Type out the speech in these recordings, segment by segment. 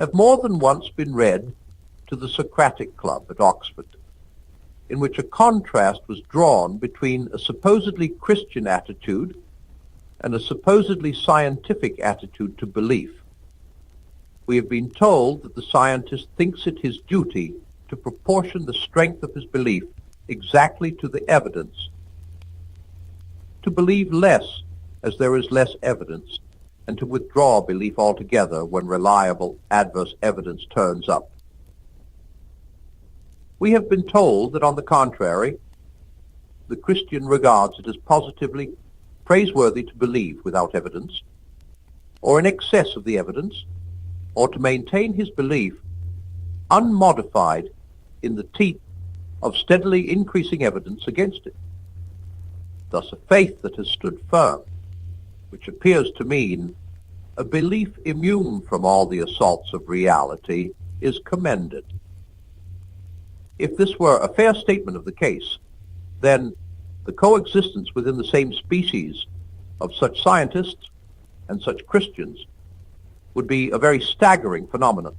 have more than once been read to the Socratic Club at Oxford, in which a contrast was drawn between a supposedly Christian attitude and a supposedly scientific attitude to belief. We have been told that the scientist thinks it his duty to proportion the strength of his belief exactly to the evidence, to believe less as there is less evidence, and to withdraw belief altogether when reliable adverse evidence turns up. We have been told that, on the contrary, the Christian regards it as positively praiseworthy to believe without evidence, or in excess of the evidence, or to maintain his belief unmodified in the teeth of steadily increasing evidence against it. Thus, a faith that has stood firm, which appears to mean a belief immune from all the assaults of reality, is commended. If this were a fair statement of the case, then the coexistence within the same species of such scientists and such Christians would be a very staggering phenomenon.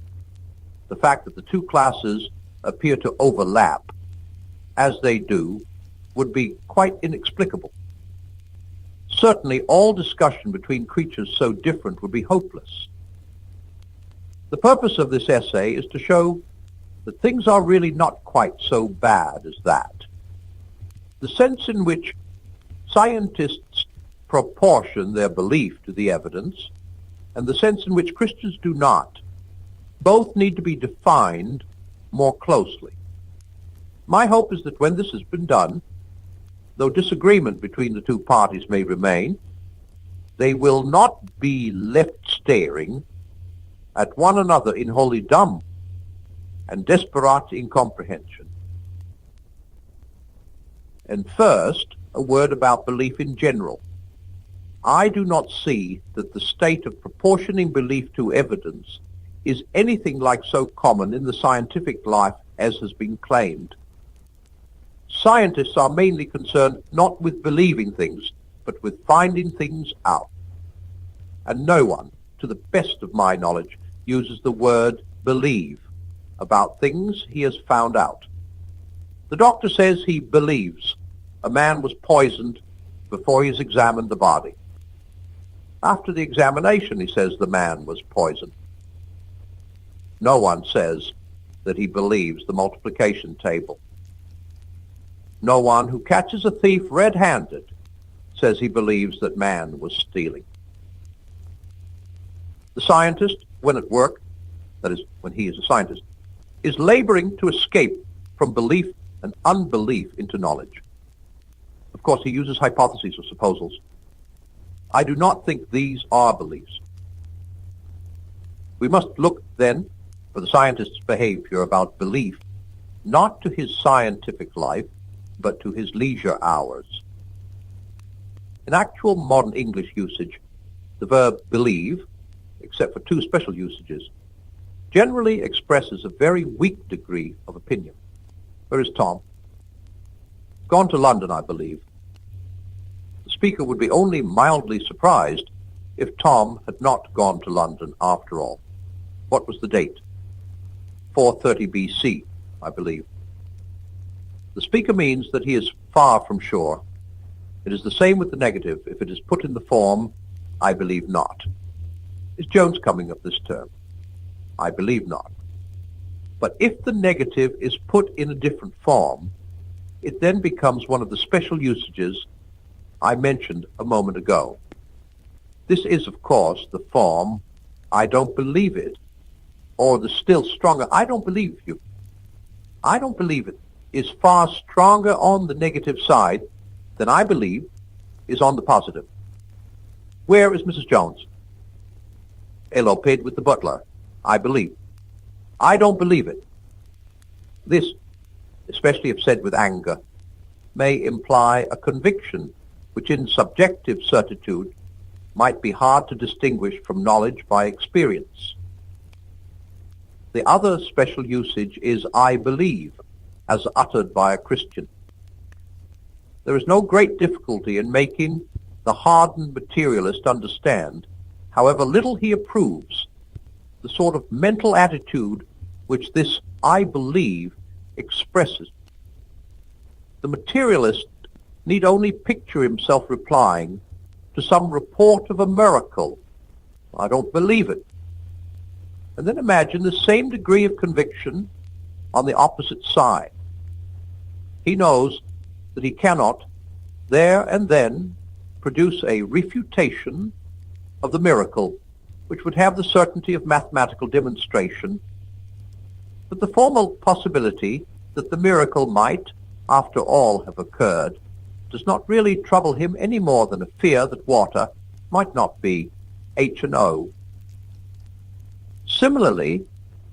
The fact that the two classes appear to overlap, as they do, would be quite inexplicable. Certainly, all discussion between creatures so different would be hopeless. The purpose of this essay is to show that things are really not quite so bad as that. The sense in which scientists proportion their belief to the evidence and the sense in which Christians do not, both need to be defined more closely. My hope is that when this has been done, though disagreement between the two parties may remain, they will not be left staring at one another in wholly dumb and desperate incomprehension. And first, a word about belief in general. I do not see that the state of proportioning belief to evidence is anything like so common in the scientific life as has been claimed. Scientists are mainly concerned not with believing things, but with finding things out. And no one, to the best of my knowledge, uses the word believe about things he has found out. The doctor says he believes a man was poisoned before he has examined the body. After the examination, he says the man was poisoned. No one says that he believes the multiplication table. No one who catches a thief red-handed says he believes that man was stealing. The scientist, when at work, that is, when he is a scientist, is laboring to escape from belief and unbelief into knowledge. Of course, he uses hypotheses or supposals. I do not think these are beliefs. We must look, then, for the scientist's behavior about belief, not to his scientific life, but to his leisure hours. In actual modern English usage, the verb believe, except for two special usages, generally expresses a very weak degree of opinion. Where is Tom? Gone to London, I believe. The speaker would be only mildly surprised if Tom had not gone to London after all. What was the date? 430 BC, I believe. The speaker means that he is far from sure. It is the same with the negative if it is put in the form, I believe not. Is Jones coming up this term? I believe not. But if the negative is put in a different form, it then becomes one of the special usages I mentioned a moment ago. This is, of course, the form, I don't believe it, or the still stronger, I don't believe you. I don't believe it is far stronger on the negative side than I believe is on the positive. Where is Mrs. Jones? Eloped with the butler. I believe. I don't believe it. This, especially if said with anger, may imply a conviction which in subjective certitude might be hard to distinguish from knowledge by experience. The other special usage is I believe, as uttered by a Christian. There is no great difficulty in making the hardened materialist understand, however little he approves, the sort of mental attitude which this "I believe" expresses. The materialist need only picture himself replying to some report of a miracle. "I don't believe it." And then imagine the same degree of conviction on the opposite side. He knows that he cannot there and then produce a refutation of the miracle which would have the certainty of mathematical demonstration, but the formal possibility that the miracle might, after all, have occurred does not really trouble him any more than a fear that water might not be H&O. Similarly,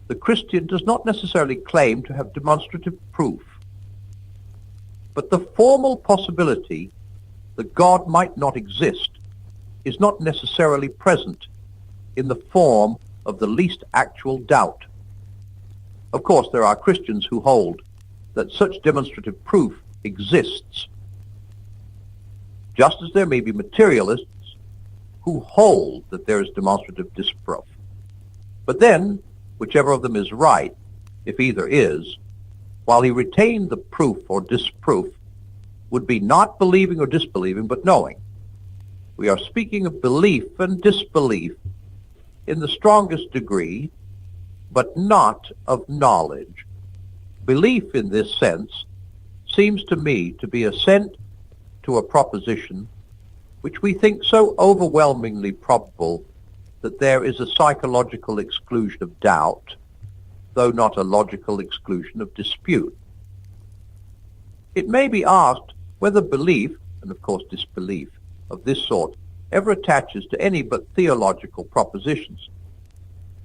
the Christian does not necessarily claim to have demonstrative proof, but the formal possibility that God might not exist is not necessarily present in the form of the least actual doubt. Of course, there are Christians who hold that such demonstrative proof exists, just as there may be materialists who hold that there is demonstrative disproof. But then, whichever of them is right, if either is, while he retained the proof or disproof, would be not believing or disbelieving, but knowing. We are speaking of belief and disbelief in the strongest degree, but not of knowledge. Belief in this sense seems to me to be assent to a proposition which we think so overwhelmingly probable that there is a psychological exclusion of doubt, though not a logical exclusion of dispute. It may be asked whether belief, and of course disbelief, of this sort ever attaches to any but theological propositions.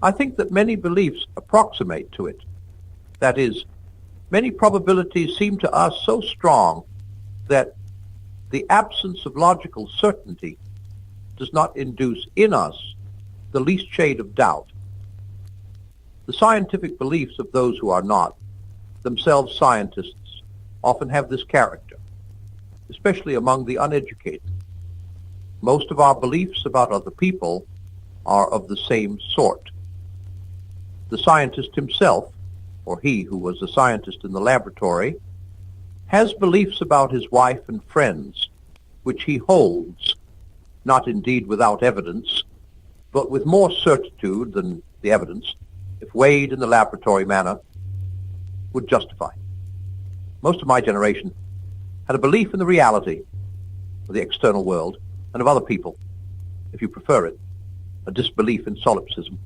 I think that many beliefs approximate to it. That is, many probabilities seem to us so strong that the absence of logical certainty does not induce in us the least shade of doubt. The scientific beliefs of those who are not themselves scientists often have this character, especially among the uneducated. Most of our beliefs about other people are of the same sort. The scientist himself, or he who was a scientist in the laboratory, has beliefs about his wife and friends, which he holds, not indeed without evidence, but with more certitude than the evidence, if weighed in the laboratory manner, would justify. Most of my generation had a belief in the reality of the external world and of other people, if you prefer it, a disbelief in solipsism,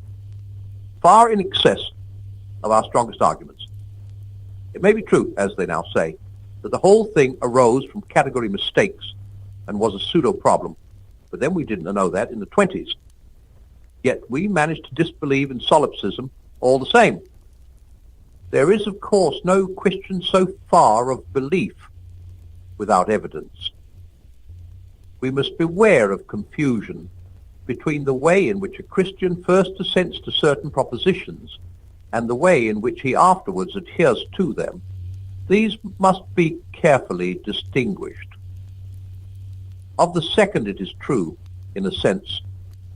far in excess of our strongest arguments. It may be true, as they now say, that the whole thing arose from category mistakes and was a pseudo-problem, but then we didn't know that in the 20s. Yet we managed to disbelieve in solipsism all the same. There is, of course, no question so far of belief without evidence. We must beware of confusion between the way in which a Christian first assents to certain propositions and the way in which he afterwards adheres to them. These must be carefully distinguished. Of the second, it is true, in a sense,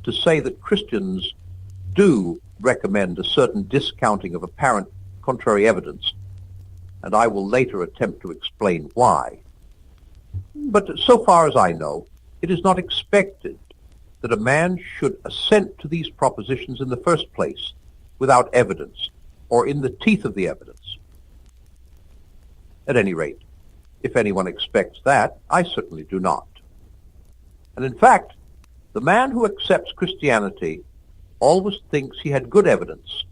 to say that Christians do recommend a certain discounting of apparent contrary evidence, and I will later attempt to explain why. But so far as I know, it is not expected that a man should assent to these propositions in the first place without evidence, or in the teeth of the evidence. At any rate, if anyone expects that, I certainly do not. And in fact, the man who accepts Christianity always thinks he had good evidence,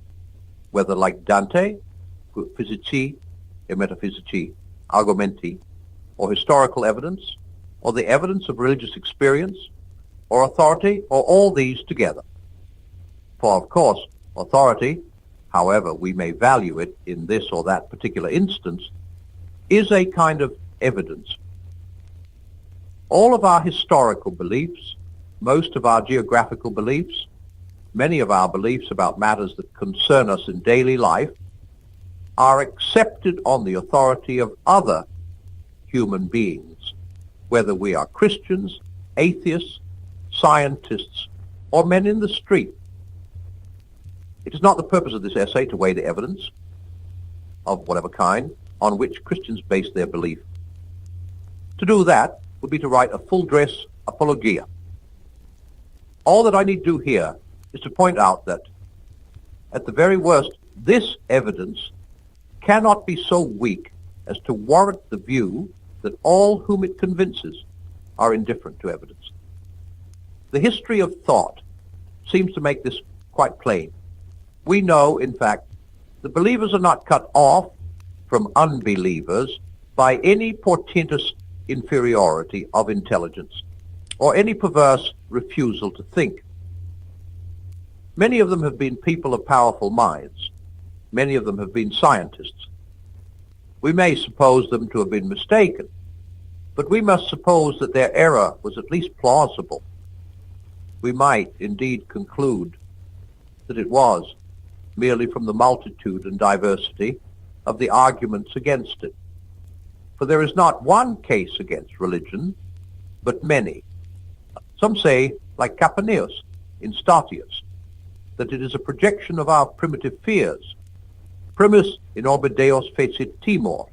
whether like Dante, physici e metaphysici, argumenti, or historical evidence, or the evidence of religious experience, or authority, or all these together. For of course, authority, however we may value it in this or that particular instance, is a kind of evidence. All of our historical beliefs, most of our geographical beliefs, many of our beliefs about matters that concern us in daily life, are accepted on the authority of other human beings, whether we are Christians, atheists, scientists, or men in the street. It is not the purpose of this essay to weigh the evidence of whatever kind on which Christians base their belief. To do that would be to write a full-dress apologia. All that I need do here is to point out that, at the very worst, this evidence cannot be so weak as to warrant the view that all whom it convinces are indifferent to evidence. The history of thought seems to make this quite plain. We know, in fact, that believers are not cut off from unbelievers by any portentous inferiority of intelligence or any perverse refusal to think. Many of them have been people of powerful minds. Many of them have been scientists. We may suppose them to have been mistaken, but we must suppose that their error was at least plausible. We might indeed conclude that it was merely from the multitude and diversity of the arguments against it. For there is not one case against religion, but many. Some say, like Capaneus in Statius, that it is a projection of our primitive fears. Primus in orbe Deus fecit timor.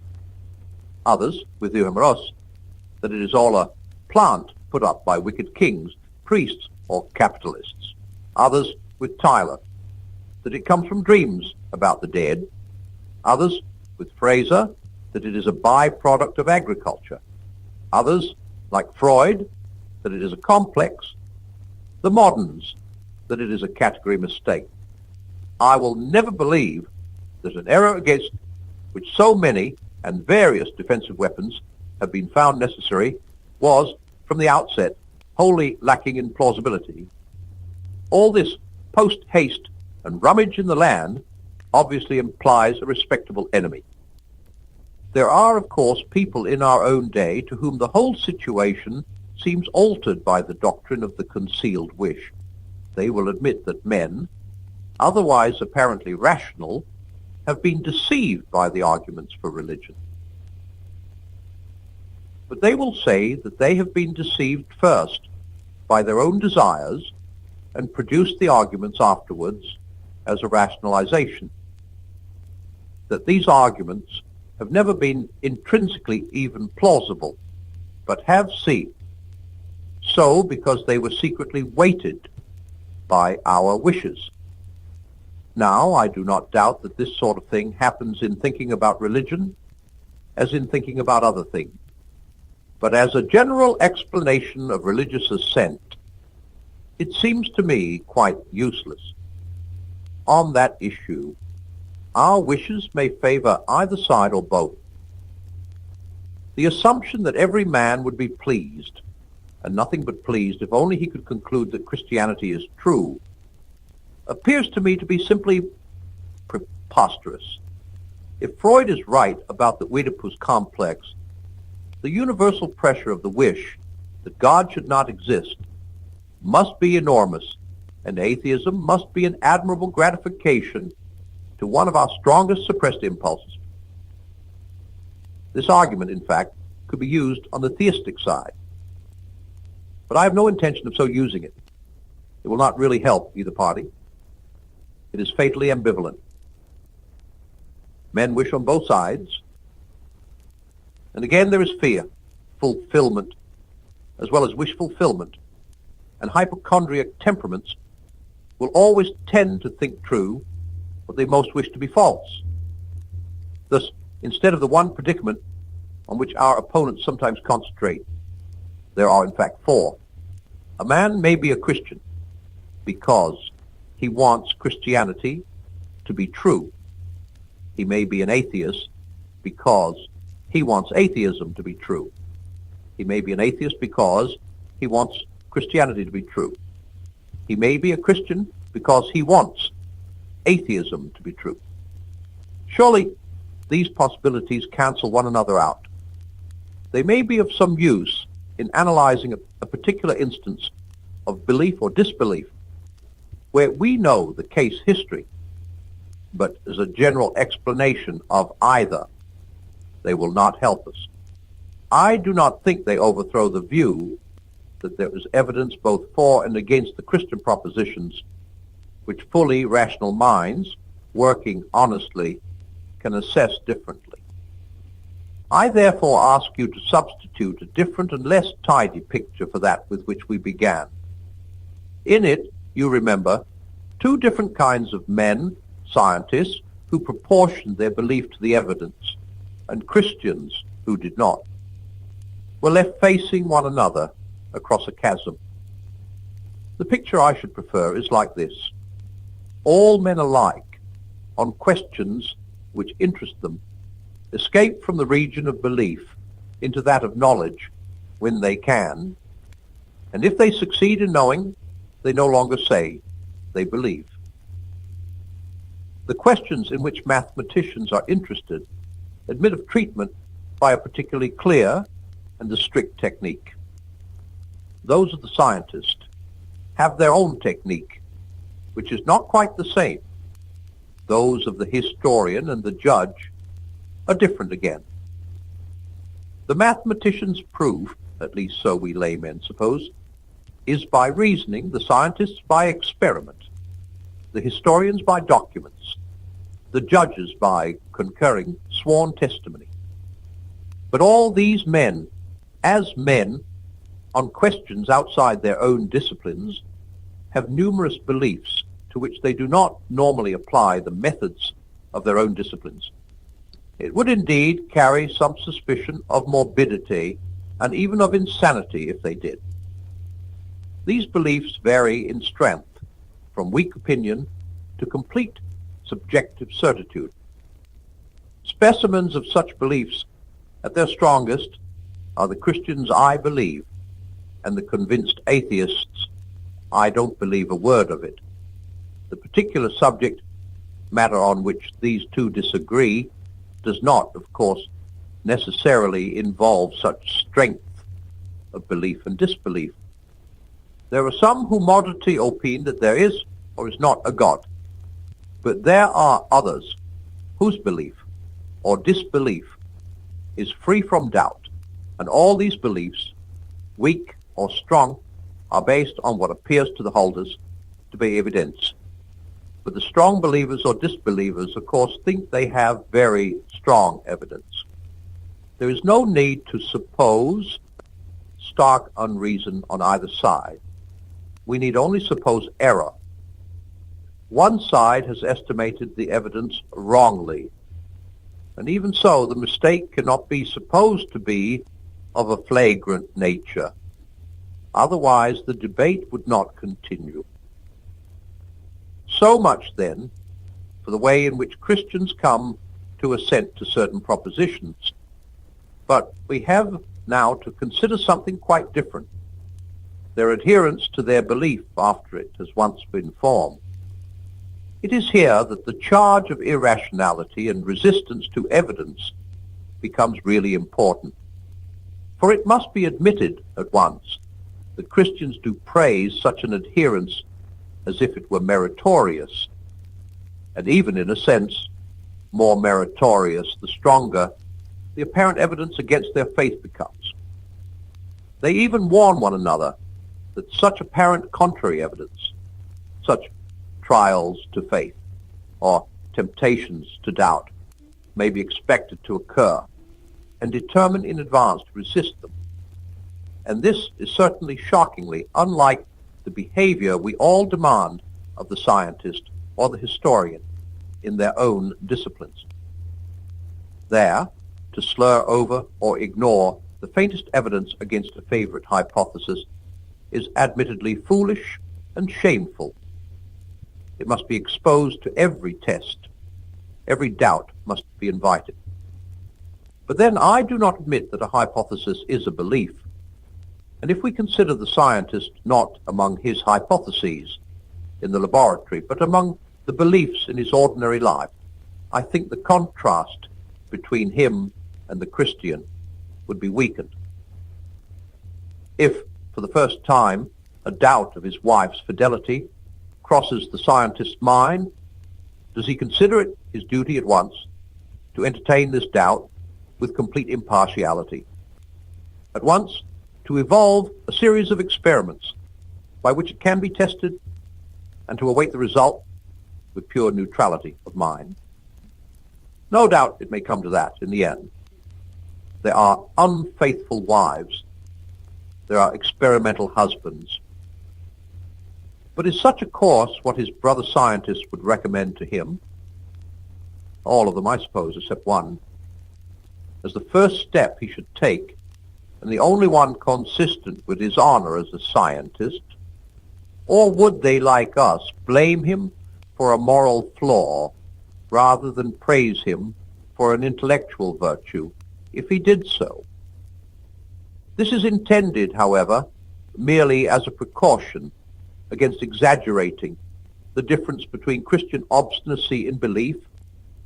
Others, with Euhemeros, that it is all a plant put up by wicked kings, priests, or capitalists. Others, with Tyler, that it comes from dreams about the dead. Others, with Fraser, that it is a byproduct of agriculture. Others, like Freud, that it is a complex. The moderns, that it is a category mistake. I will never believe that an error against which so many and various defensive weapons have been found necessary was, from the outset, wholly lacking in plausibility. All this post-haste and rummage in the land obviously implies a respectable enemy. There are, of course, people in our own day to whom the whole situation seems altered by the doctrine of the concealed wish. They will admit that men, otherwise apparently rational, have been deceived by the arguments for religion. But they will say that they have been deceived first by their own desires and produced the arguments afterwards as a rationalization. That these arguments have never been intrinsically even plausible, but have seemed so because they were secretly weighted by our wishes. Now, I do not doubt that this sort of thing happens in thinking about religion as in thinking about other things. But as a general explanation of religious assent, it seems to me quite useless. On that issue, our wishes may favor either side or both. The assumption that every man would be pleased, and nothing but pleased if only he could conclude that Christianity is true, appears to me to be simply preposterous. If Freud is right about the Oedipus complex, the universal pressure of the wish that God should not exist must be enormous, and atheism must be an admirable gratification to one of our strongest suppressed impulses. This argument, in fact, could be used on the theistic side, but I have no intention of so using it. It will not really help either party. It is fatally ambivalent. Men wish on both sides, and again there is fear, fulfillment, as well as wish fulfillment, and hypochondriac temperaments will always tend to think true what they most wish to be false. Thus, instead of the one predicament on which our opponents sometimes concentrate, there are in fact four. A man may be a Christian because he wants Christianity to be true. He may be an atheist because he wants atheism to be true. He may be an atheist because he wants Christianity to be true. He may be a Christian because he wants atheism to be true. Surely these possibilities cancel one another out. They may be of some use in analyzing a particular instance of belief or disbelief where we know the case history, but as a general explanation of either, they will not help us. I do not think they overthrow the view that there is evidence both for and against the Christian propositions which fully rational minds, working honestly, can assess differently. I therefore ask you to substitute a different and less tidy picture for that with which we began. In it, you remember, two different kinds of men, scientists, who proportioned their belief to the evidence, and Christians who did not, were left facing one another across a chasm. The picture I should prefer is like this. All men alike, on questions which interest them, escape from the region of belief into that of knowledge when they can, and if they succeed in knowing, they no longer say they believe. The questions in which mathematicians are interested admit of treatment by a particularly clear and a strict technique. Those of the scientist have their own technique, which is not quite the same. Those of the historian and the judge are different again. The mathematician's proof, at least so we laymen suppose, is by reasoning, the scientists by experiment, the historians by documents, the judges by concurring sworn testimony. But all these men, as men, on questions outside their own disciplines, have numerous beliefs to which they do not normally apply the methods of their own disciplines. It would indeed carry some suspicion of morbidity and even of insanity if they did. These beliefs vary in strength, from weak opinion to complete subjective certitude. Specimens of such beliefs at their strongest are the Christians I believe and the convinced atheists I don't believe a word of it. The particular subject matter on which these two disagree does not, of course, necessarily involve such strength of belief and disbelief. There are some who moderately opine that there is or is not a God, but there are others whose belief or disbelief is free from doubt, and all these beliefs, weak or strong, are based on what appears to the holders to be evidence. But the strong believers or disbelievers, of course, think they have very strong evidence. There is no need to suppose stark unreason on either side. We need only suppose error. One side has estimated the evidence wrongly, and even so, the mistake cannot be supposed to be of a flagrant nature. Otherwise, the debate would not continue. So much, then, for the way in which Christians come to assent to certain propositions. But we have now to consider something quite different, their adherence to their belief after it has once been formed. It is here that the charge of irrationality and resistance to evidence becomes really important. For it must be admitted at once that Christians do praise such an adherence as if it were meritorious, and even in a sense more meritorious the stronger the apparent evidence against their faith becomes. They even warn one another that such apparent contrary evidence, such trials to faith or temptations to doubt, may be expected to occur, and determine in advance to resist them. And this is certainly shockingly unlike the behavior we all demand of the scientist or the historian in their own disciplines. There, to slur over or ignore the faintest evidence against a favorite hypothesis is admittedly foolish and shameful. It must be exposed to every test. Every doubt must be invited. But then I do not admit that a hypothesis is a belief. And if we consider the scientist not among his hypotheses in the laboratory, but among the beliefs in his ordinary life, I think the contrast between him and the Christian would be weakened. If, for the first time, a doubt of his wife's fidelity crosses the scientist's mind, does he consider it his duty at once to entertain this doubt with complete impartiality? At once, to evolve a series of experiments by which it can be tested and to await the result with pure neutrality of mind. No doubt it may come to that in the end. There are unfaithful wives. There are experimental husbands. But is such a course what his brother scientists would recommend to him? All of them, I suppose, except one. As the first step he should take, and the only one consistent with his honor as a scientist? Or would they, like us, blame him for a moral flaw rather than praise him for an intellectual virtue if he did so? This is intended, however, merely as a precaution against exaggerating the difference between Christian obstinacy in belief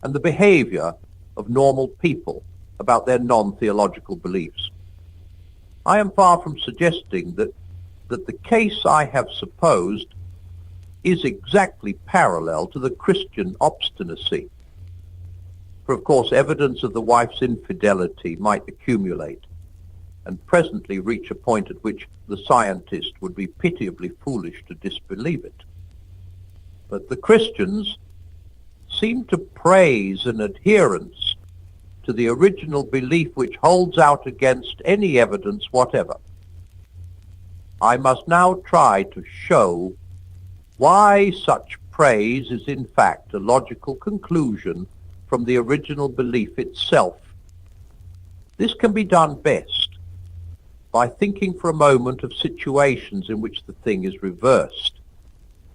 and the behavior of normal people about their non-theological beliefs. I am far from suggesting that the case I have supposed is exactly parallel to the Christian obstinacy. For of course evidence of the wife's infidelity might accumulate and presently reach a point at which the scientist would be pitiably foolish to disbelieve it. But the Christians seem to praise an adherence to the original belief which holds out against any evidence whatever. I must now try to show why such praise is in fact a logical conclusion from the original belief itself. This can be done best by thinking for a moment of situations in which the thing is reversed.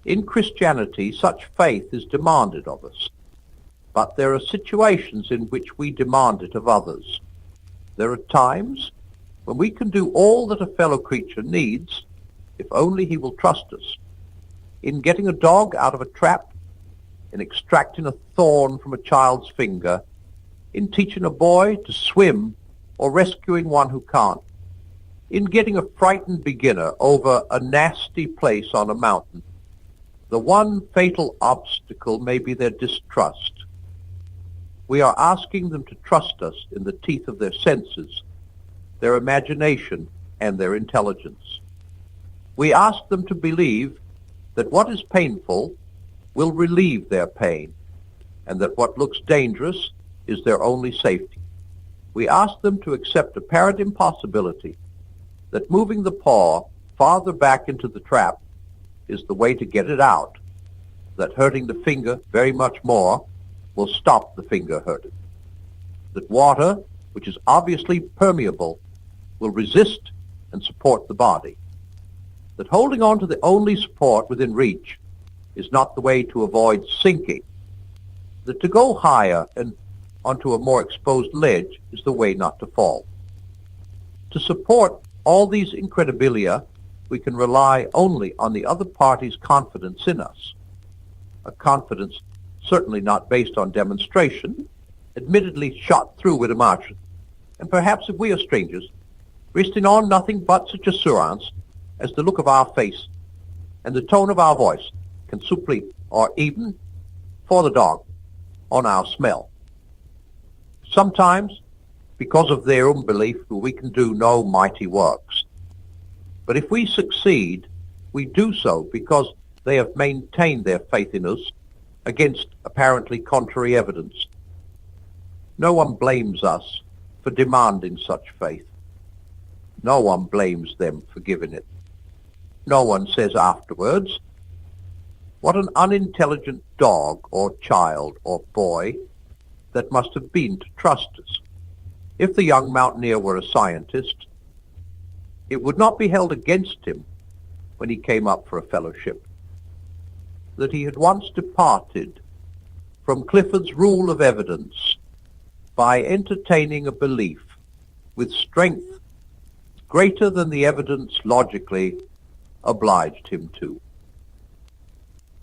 In Christianity, such faith is demanded of us. But there are situations in which we demand it of others. There are times when we can do all that a fellow creature needs, if only he will trust us. In getting a dog out of a trap, in extracting a thorn from a child's finger, in teaching a boy to swim or rescuing one who can't, in getting a frightened beginner over a nasty place on a mountain. The one fatal obstacle may be their distrust. We are asking them to trust us in the teeth of their senses, their imagination, and their intelligence. We ask them to believe that what is painful will relieve their pain, and that what looks dangerous is their only safety. We ask them to accept apparent impossibility, that moving the paw farther back into the trap is the way to get it out, that hurting the finger very much more will stop the finger hurting, that water, which is obviously permeable, will resist and support the body, that holding on to the only support within reach is not the way to avoid sinking, that to go higher and onto a more exposed ledge is the way not to fall. To support all these incredibilia, we can rely only on the other party's confidence in us, a confidence certainly not based on demonstration, admittedly shot through with emotion, and perhaps if we are strangers, resting on nothing but such assurance as the look of our face and the tone of our voice can supplete, or even, for the dog, on our smell. Sometimes, because of their unbelief, we can do no mighty works. But if we succeed, we do so because they have maintained their faith in us against apparently contrary evidence. No one blames us for demanding such faith. No one blames them for giving it. No one says afterwards, "What an unintelligent dog or child or boy that must have been to trust us." If the young mountaineer were a scientist, it would not be held against him when he came up for a fellowship that he had once departed from Clifford's rule of evidence by entertaining a belief with strength greater than the evidence logically obliged him to.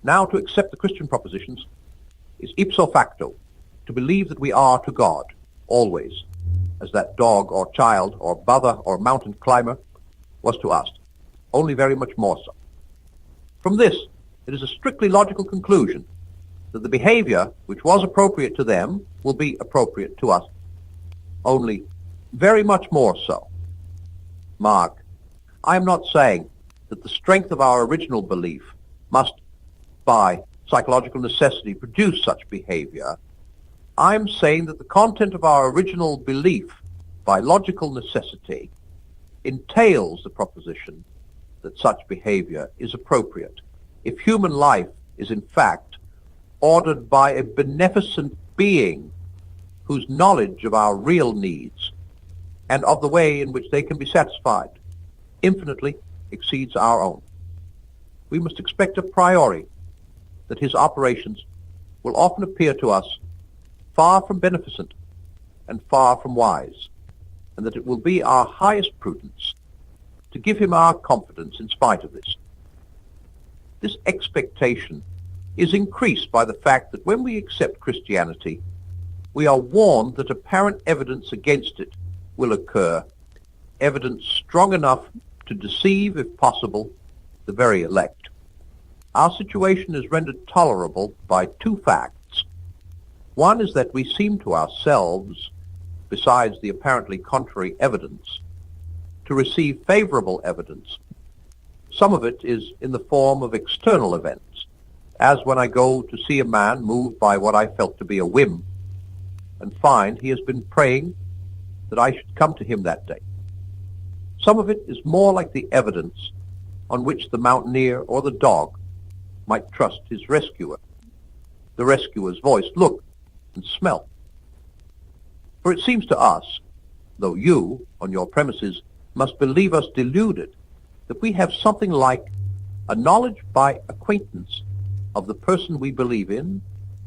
Now to accept the Christian propositions is ipso facto, to believe that we are to God, always, as that dog or child or brother or mountain climber was to us, only very much more so. From this, it is a strictly logical conclusion that the behavior which was appropriate to them will be appropriate to us, only very much more so. Mark, I am not saying that the strength of our original belief must by psychological necessity produce such behavior, I'm saying that the content of our original belief by logical necessity entails the proposition that such behavior is appropriate if human life is in fact ordered by a beneficent being whose knowledge of our real needs and of the way in which they can be satisfied infinitely exceeds our own. We must expect a priori that his operations will often appear to us far from beneficent and far from wise, and that it will be our highest prudence to give him our confidence in spite of this. This expectation is increased by the fact that when we accept Christianity, we are warned that apparent evidence against it will occur, evidence strong enough to deceive, if possible, the very elect. Our situation is rendered tolerable by two facts. One is that we seem to ourselves, besides the apparently contrary evidence, to receive favorable evidence. Some of it is in the form of external events, as when I go to see a man moved by what I felt to be a whim, and find he has been praying that I should come to him that day. Some of it is more like the evidence on which the mountaineer or the dog might trust his rescuer, the rescuer's voice, look, and smell. For it seems to us, though you, on your premises, must believe us deluded, that we have something like a knowledge by acquaintance of the person we believe in,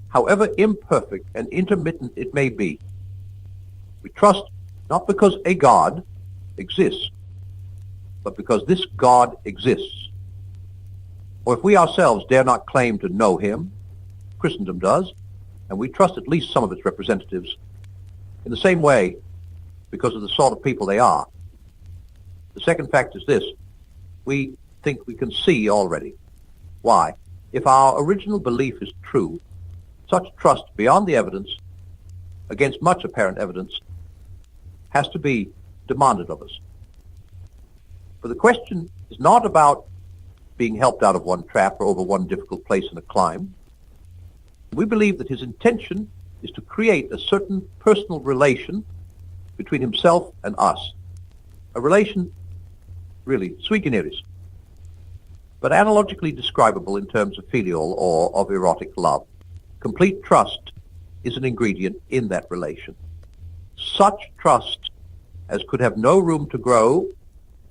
however imperfect and intermittent it may be. We trust not because a God exists, but because this God exists. Or if we ourselves dare not claim to know him, Christendom does, and we trust at least some of its representatives in the same way because of the sort of people they are. The second fact is this: we think we can see already. Why? If our original belief is true, such trust beyond the evidence, against much apparent evidence, has to be demanded of us. For the question is not about being helped out of one trap or over one difficult place in a climb. We believe that his intention is to create a certain personal relation between himself and us, a relation really sui generis, but analogically describable in terms of filial or of erotic love. Complete trust is an ingredient in that relation. Such trust as could have no room to grow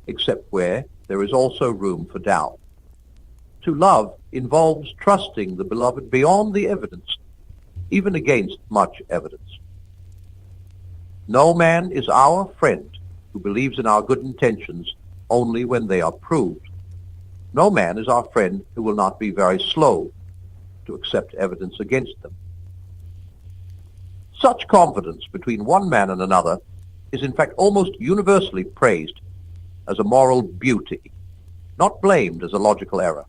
except where there is also room for doubt. To love involves trusting the beloved beyond the evidence, even against much evidence. No man is our friend who believes in our good intentions only when they are proved. No man is our friend who will not be very slow to accept evidence against them. Such confidence between one man and another is in fact almost universally praised as a moral beauty, not blamed as a logical error.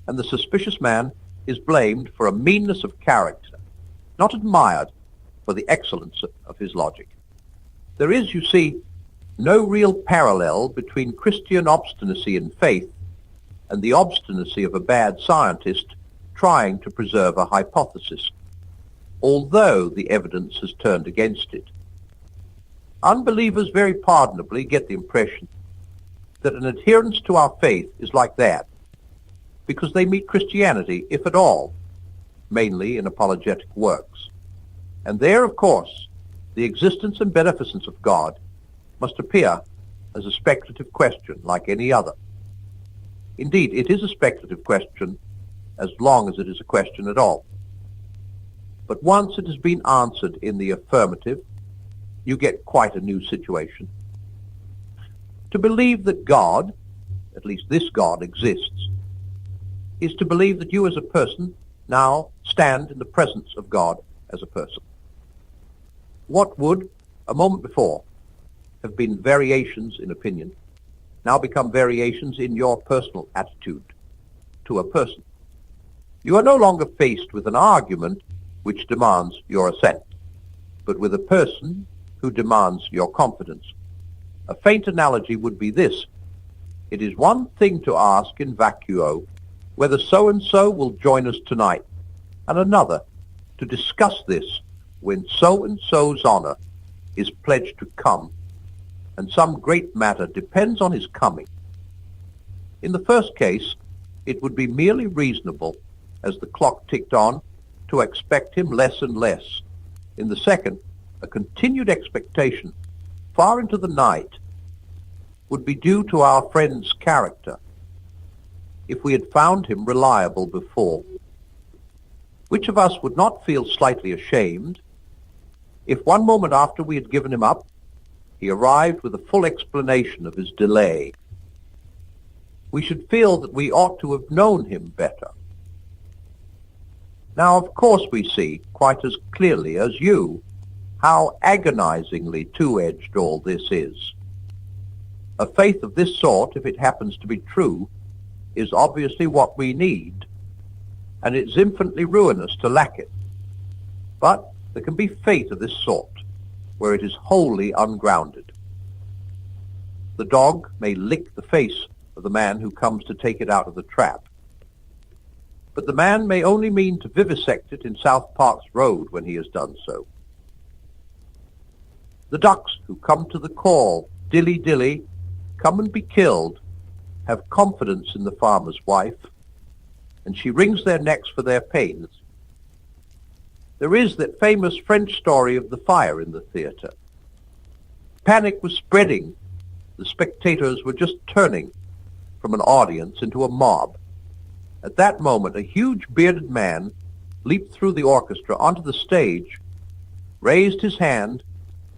And the suspicious man is blamed for a meanness of character, not admired for the excellence of his logic. There is, you see, no real parallel between Christian obstinacy in faith and the obstinacy of a bad scientist trying to preserve a hypothesis, although the evidence has turned against it. Unbelievers very pardonably get the impression that an adherence to our faith is like that, because they meet Christianity, if at all, mainly in apologetic works. And there, of course, the existence and beneficence of God must appear as a speculative question like any other. Indeed, it is a speculative question as long as it is a question at all. But once it has been answered in the affirmative, you get quite a new situation. To believe that God, at least this God, exists, is to believe that you as a person now stand in the presence of God as a person. What would, a moment before, have been variations in opinion, now become variations in your personal attitude to a person. You are no longer faced with an argument which demands your assent, but with a person who demands your confidence. A faint analogy would be this: it is one thing to ask in vacuo, whether so-and-so will join us tonight, and another to discuss this when so-and-so's honor is pledged to come, and some great matter depends on his coming. In the first case, it would be merely reasonable, as the clock ticked on, to expect him less and less. In the second, a continued expectation, far into the night, would be due to our friend's character, if we had found him reliable before. Which of us would not feel slightly ashamed if 1 moment after we had given him up, he arrived with a full explanation of his delay? We should feel that we ought to have known him better. Now, of course, we see, quite as clearly as you, how agonizingly two-edged all this is. A faith of this sort, if it happens to be true, is obviously what we need, and it's infinitely ruinous to lack it. But there can be faith of this sort, where it is wholly ungrounded. The dog may lick the face of the man who comes to take it out of the trap, but the man may only mean to vivisect it in South Park's Road when he has done so. The ducks who come to the call, "Dilly, dilly, come and be killed," have confidence in the farmer's wife, and she wrings their necks for their pains. There is that famous French story of the fire in the theater. Panic was spreading. The spectators were just turning from an audience into a mob. At that moment, a huge bearded man leaped through the orchestra onto the stage, raised his hand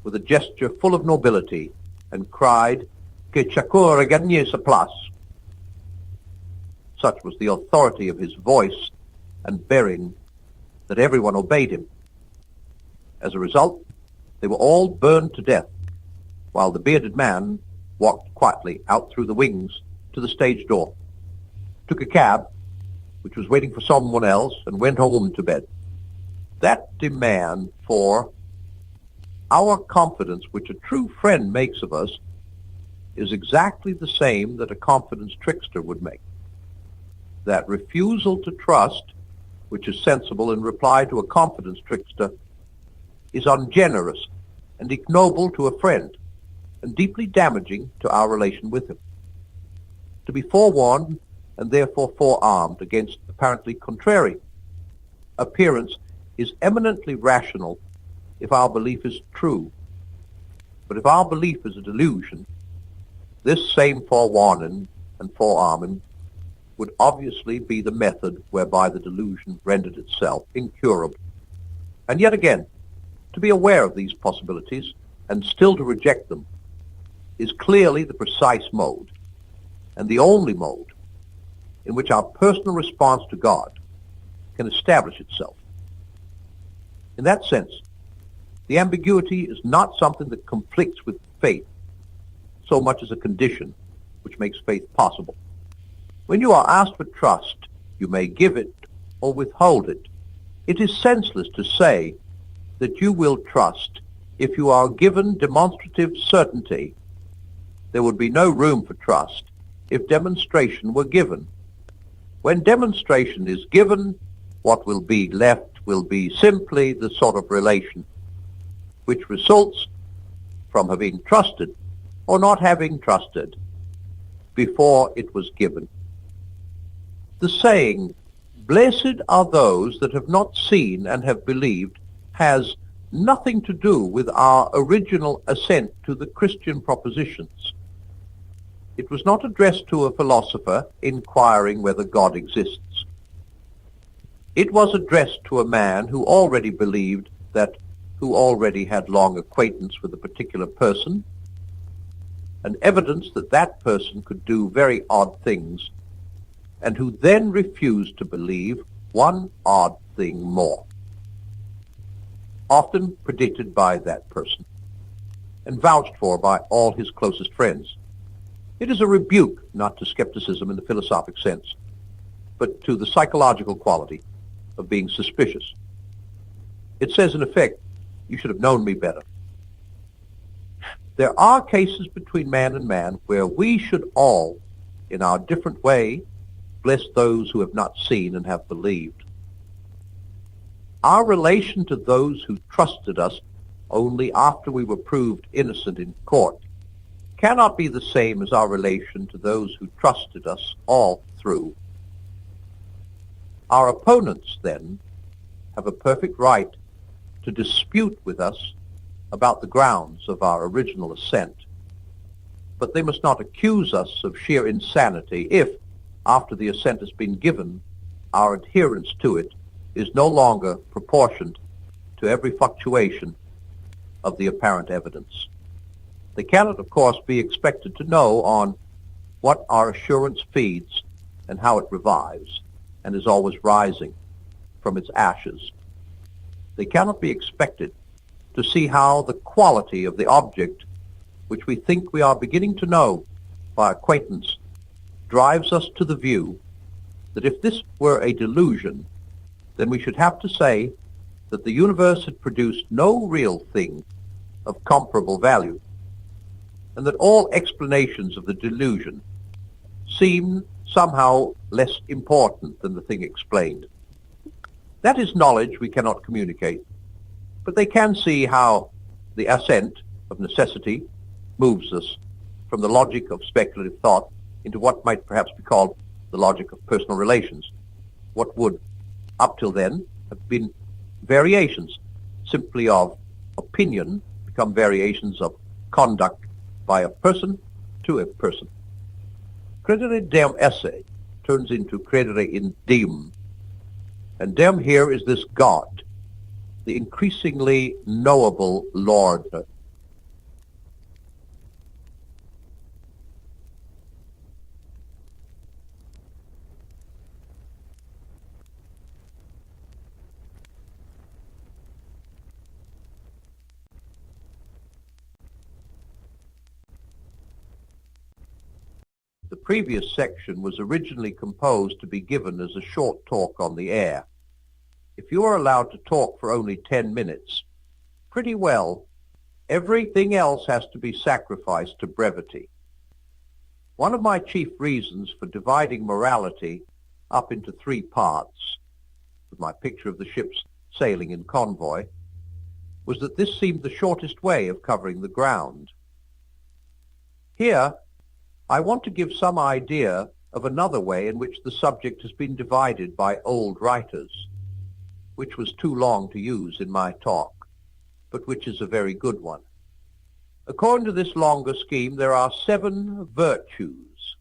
with a gesture full of nobility, and cried, "Que chacun regagne sa place." Such was the authority of his voice and bearing that everyone obeyed him. As a result, they were all burned to death, while the bearded man walked quietly out through the wings to the stage door, took a cab, which was waiting for someone else, and went home to bed. That demand for our confidence, which a true friend makes of us, is exactly the same that a confidence trickster would make. That refusal to trust, which is sensible in reply to a confidence trickster, is ungenerous and ignoble to a friend, and deeply damaging to our relation with him. To be forewarned and therefore forearmed against apparently contrary appearance is eminently rational if our belief is true. But if our belief is a delusion, this same forewarning and forearming would obviously be the method whereby the delusion rendered itself incurable. And yet again, to be aware of these possibilities and still to reject them is clearly the precise mode, and the only mode, in which our personal response to God can establish itself. In that sense, the ambiguity is not something that conflicts with faith so much as a condition which makes faith possible. When you are asked for trust, you may give it or withhold it. It is senseless to say that you will trust if you are given demonstrative certainty. There would be no room for trust if demonstration were given. When demonstration is given, what will be left will be simply the sort of relation which results from having trusted or not having trusted before it was given. The saying, "Blessed are those that have not seen and have believed," has nothing to do with our original assent to the Christian propositions. It was not addressed to a philosopher inquiring whether God exists. It was addressed to a man who already believed that, who already had long acquaintance with a particular person, and evidence that that person could do very odd things, and who then refused to believe one odd thing more, often predicted by that person, and vouched for by all his closest friends. It is a rebuke not to skepticism in the philosophic sense, but to the psychological quality of being suspicious. It says, in effect, "You should have known me better." There are cases between man and man where we should all, in our different way, Bless those who have not seen and have believed. Our relation to those who trusted us only after we were proved innocent in court cannot be the same as our relation to those who trusted us all through. Our opponents, then, have a perfect right to dispute with us about the grounds of our original assent. But they must not accuse us of sheer insanity if, after the assent has been given, our adherence to it is no longer proportioned to every fluctuation of the apparent evidence. They cannot, of course, be expected to know on what our assurance feeds and how it revives and is always rising from its ashes. They cannot be expected to see how the quality of the object which we think we are beginning to know by acquaintance drives us to the view that if this were a delusion, then we should have to say that the universe had produced no real thing of comparable value, and that all explanations of the delusion seem somehow less important than the thing explained. That is knowledge we cannot communicate, but they can see how the assent of necessity moves us from the logic of speculative thought into what might perhaps be called the logic of personal relations. What would, up till then, have been variations simply of opinion become variations of conduct by a person to a person. Credere dem esse turns into credere in dem. And dem here is this God, the increasingly knowable Lord. The previous section was originally composed to be given as a short talk on the air. If you are allowed to talk for only 10 minutes, pretty well, everything else has to be sacrificed to brevity. One of my chief reasons for dividing morality up into 3 parts, with my picture of the ships sailing in convoy, was that this seemed the shortest way of covering the ground. Here, I want to give some idea of another way in which the subject has been divided by old writers, which was too long to use in my talk, but which is a very good one. According to this longer scheme, there are 7 virtues.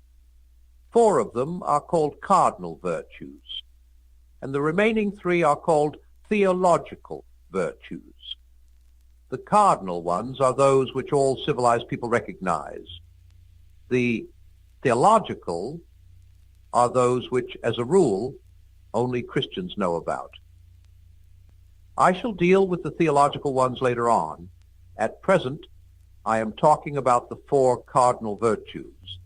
4 of them are called cardinal virtues, and the remaining 3 are called theological virtues. The cardinal ones are those which all civilized people recognize. The theological are those which, as a rule, only Christians know about. I shall deal with the theological ones later on. At present, I am talking about the 4 cardinal virtues.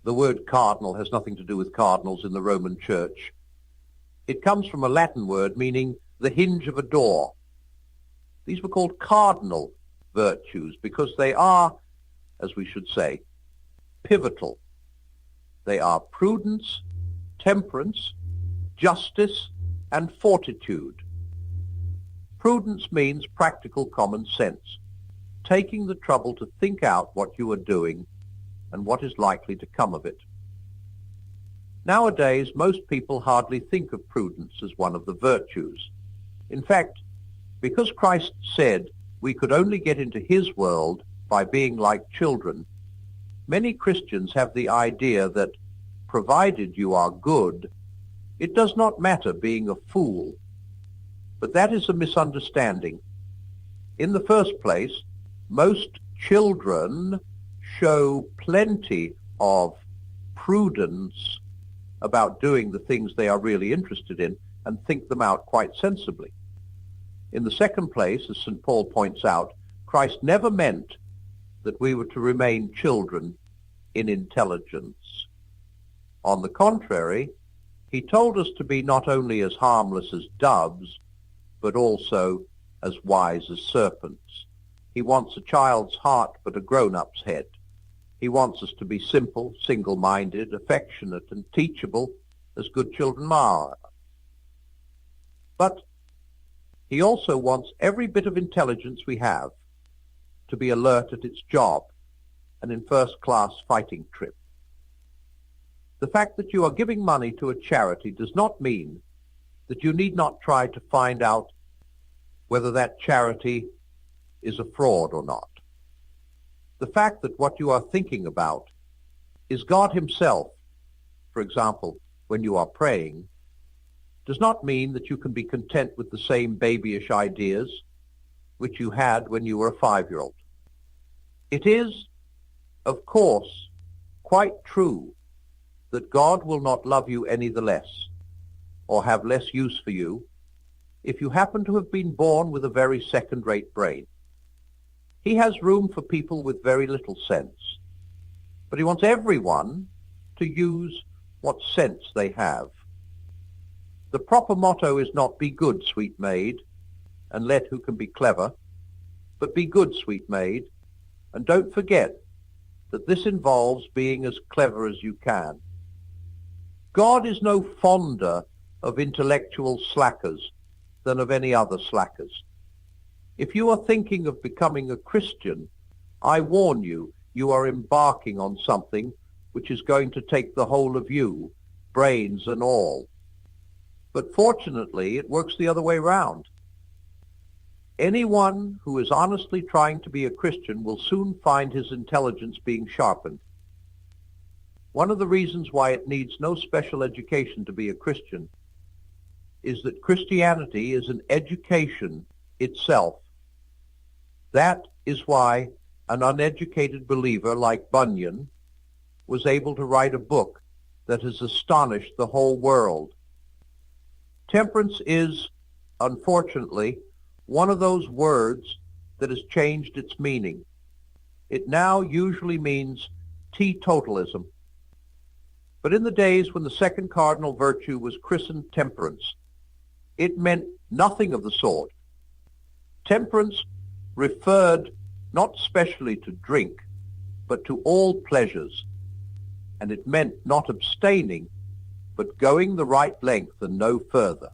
The word cardinal has nothing to do with cardinals in the Roman Church. It comes from a Latin word meaning the hinge of a door. These were called cardinal virtues because they are, as we should say, pivotal. They are prudence, temperance, justice, and fortitude. Prudence means practical common sense, taking the trouble to think out what you are doing and what is likely to come of it. Nowadays, most people hardly think of prudence as one of the virtues. In fact, because Christ said we could only get into his world by being like children, many Christians have the idea that, provided you are good, it does not matter being a fool. But that is a misunderstanding. In the first place, most children show plenty of prudence about doing the things they are really interested in and think them out quite sensibly. In the second place, as St. Paul points out, Christ never meant that we were to remain children in intelligence. On the contrary, he told us to be not only as harmless as doves, but also as wise as serpents. He wants a child's heart, but a grown-up's head. He wants us to be simple, single-minded, affectionate, and teachable as good children are. But he also wants every bit of intelligence we have to be alert at its job and in first-class fighting trip. The fact that you are giving money to a charity does not mean that you need not try to find out whether that charity is a fraud or not. The fact that what you are thinking about is God himself, for example, when you are praying, does not mean that you can be content with the same babyish ideas which you had when you were a 5-year-old. It is, of course, quite true that God will not love you any the less, or have less use for you, if you happen to have been born with a very second-rate brain. He has room for people with very little sense, but he wants everyone to use what sense they have. The proper motto is not "Be good, sweet maid, and let who can be clever," but "Be good, sweet maid, and don't forget that this involves being as clever as you can." God is no fonder of intellectual slackers than of any other slackers. If you are thinking of becoming a Christian, I warn you, you are embarking on something which is going to take the whole of you, brains and all. But fortunately, it works the other way round. Anyone who is honestly trying to be a Christian will soon find his intelligence being sharpened. One of the reasons why it needs no special education to be a Christian is that Christianity is an education itself. That is why an uneducated believer like Bunyan was able to write a book that has astonished the whole world. Temperance is, unfortunately, one of those words that has changed its meaning. It now usually means teetotalism. But in the days when the second cardinal virtue was christened temperance, it meant nothing of the sort. Temperance referred not specially to drink, but to all pleasures, and it meant not abstaining, but going the right length and no further.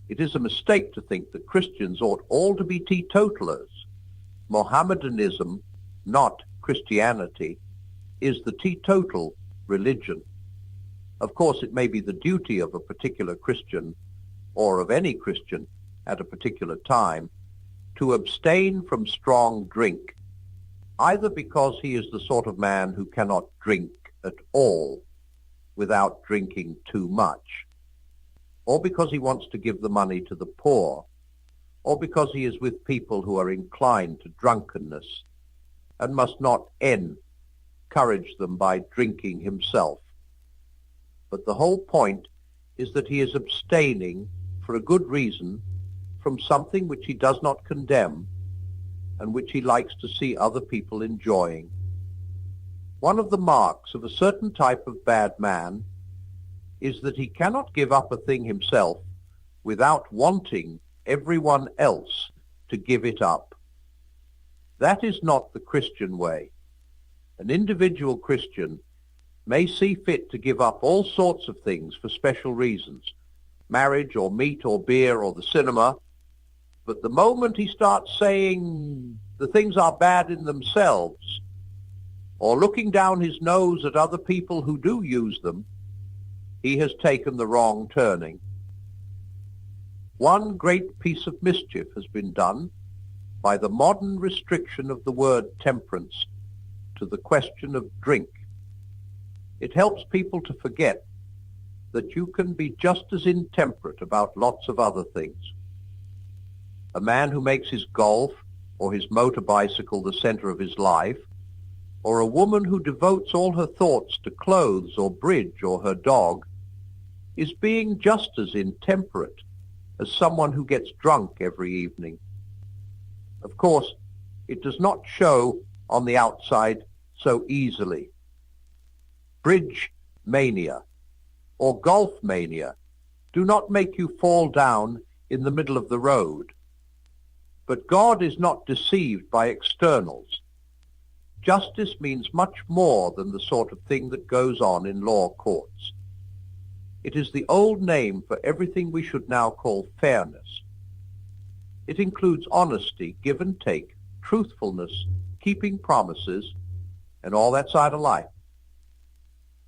It is a mistake to think that Christians ought all to be teetotalers. Mohammedanism, not Christianity, is the teetotal religion. Of course, it may be the duty of a particular Christian, or of any Christian at a particular time, to abstain from strong drink, either because he is the sort of man who cannot drink at all without drinking too much, or because he wants to give the money to the poor, or because he is with people who are inclined to drunkenness and must not encourage them by drinking himself. But the whole point is that he is abstaining for a good reason from something which he does not condemn and which he likes to see other people enjoying. One of the marks of a certain type of bad man is that he cannot give up a thing himself without wanting everyone else to give it up. That is not the Christian way. An individual Christian may see fit to give up all sorts of things for special reasons, marriage or meat or beer or the cinema, but the moment he starts saying the things are bad in themselves, or looking down his nose at other people who do use them, he has taken the wrong turning. One great piece of mischief has been done by the modern restriction of the word temperance to the question of drink. It helps people to forget that you can be just as intemperate about lots of other things. A man who makes his golf or his motor bicycle the center of his life, or a woman who devotes all her thoughts to clothes or bridge or her dog, is being just as intemperate as someone who gets drunk every evening. Of course, it does not show on the outside so easily. Bridge mania or golf mania do not make you fall down in the middle of the road. But God is not deceived by externals. justice means much more than the sort of thing that goes on in law courts. It is the old name for everything we should now call fairness. It includes honesty, give and take, truthfulness, keeping promises, and all that side of life.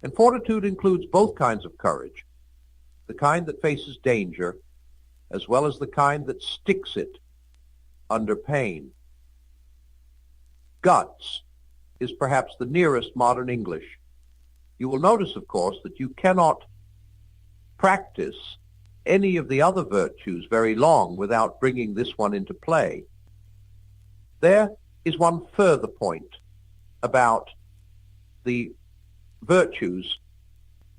And fortitude includes both kinds of courage, the kind that faces danger, as well as the kind that sticks it under pain. Guts is perhaps the nearest modern English. You will notice, of course, that you cannot practice any of the other virtues very long without bringing this one into play. There is one further point about the virtues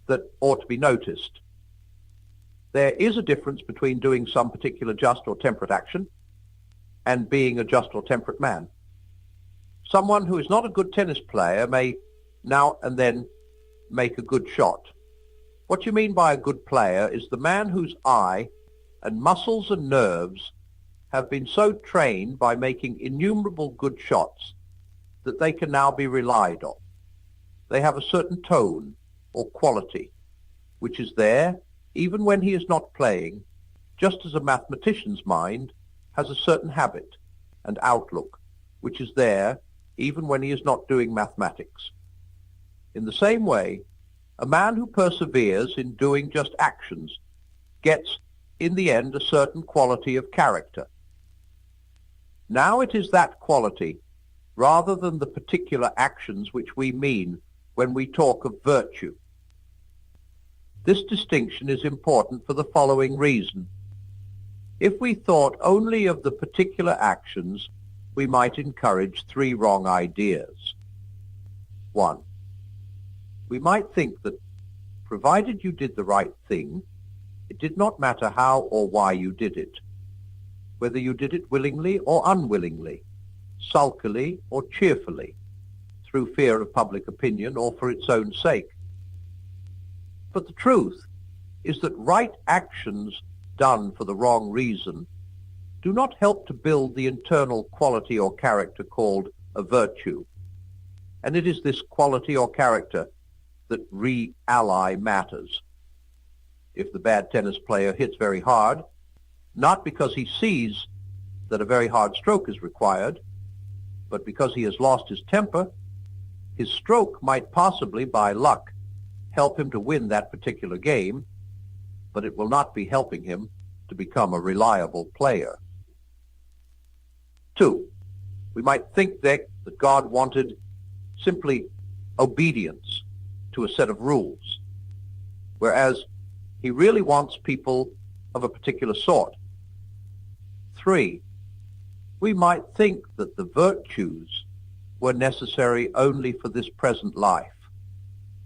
that ought to be noticed. There is a difference between doing some particular just or temperate action and being a just or temperate man. Someone who is not a good tennis player may now and then make a good shot. What you mean by a good player is the man whose eye and muscles and nerves have been so trained by making innumerable good shots that they can now be relied on. They have a certain tone or quality which is there even when he is not playing, just as a mathematician's mind has a certain habit and outlook which is there even when he is not doing mathematics. In the same way, a man who perseveres in doing just actions gets, in the end, a certain quality of character. Now it is that quality, rather than the particular actions, which we mean when we talk of virtue. This distinction is important for the following reason. If we thought only of the particular actions, we might encourage three wrong ideas. 1. We might think that, provided you did the right thing, it did not matter how or why you did it, whether you did it willingly or unwillingly, sulkily or cheerfully, through fear of public opinion or for its own sake. But the truth is that right actions done for the wrong reason do not help to build the internal quality or character called a virtue. And it is this quality or character that re-ally matters. If the bad tennis player hits very hard, not because he sees that a very hard stroke is required, but because he has lost his temper, his stroke might possibly, by luck, help him to win that particular game, but it will not be helping him to become a reliable player. 2. We might think that God wanted simply obedience to a set of rules, whereas he really wants people of a particular sort. 3. We might think that the virtues were necessary only for this present life,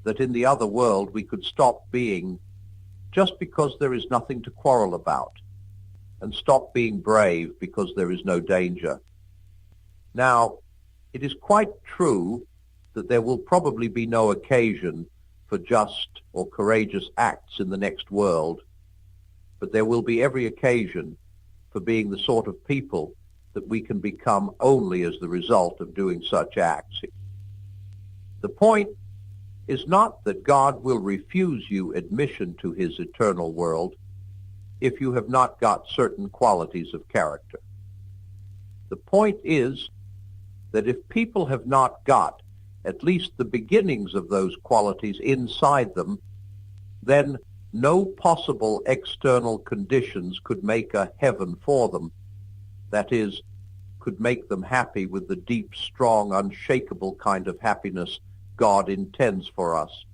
that in the other world we could stop being just because there is nothing to quarrel about, and stop being brave because there is no danger. Now, it is quite true that there will probably be no occasion for just or courageous acts in the next world, but there will be every occasion for being the sort of people that we can become only as the result of doing such acts. The point is not that God will refuse you admission to his eternal world if you have not got certain qualities of character. The point is that if people have not got at least the beginnings of those qualities inside them, then no possible external conditions could make a heaven for them. That is, could make them happy with the deep, strong, unshakable kind of happiness God intends for us.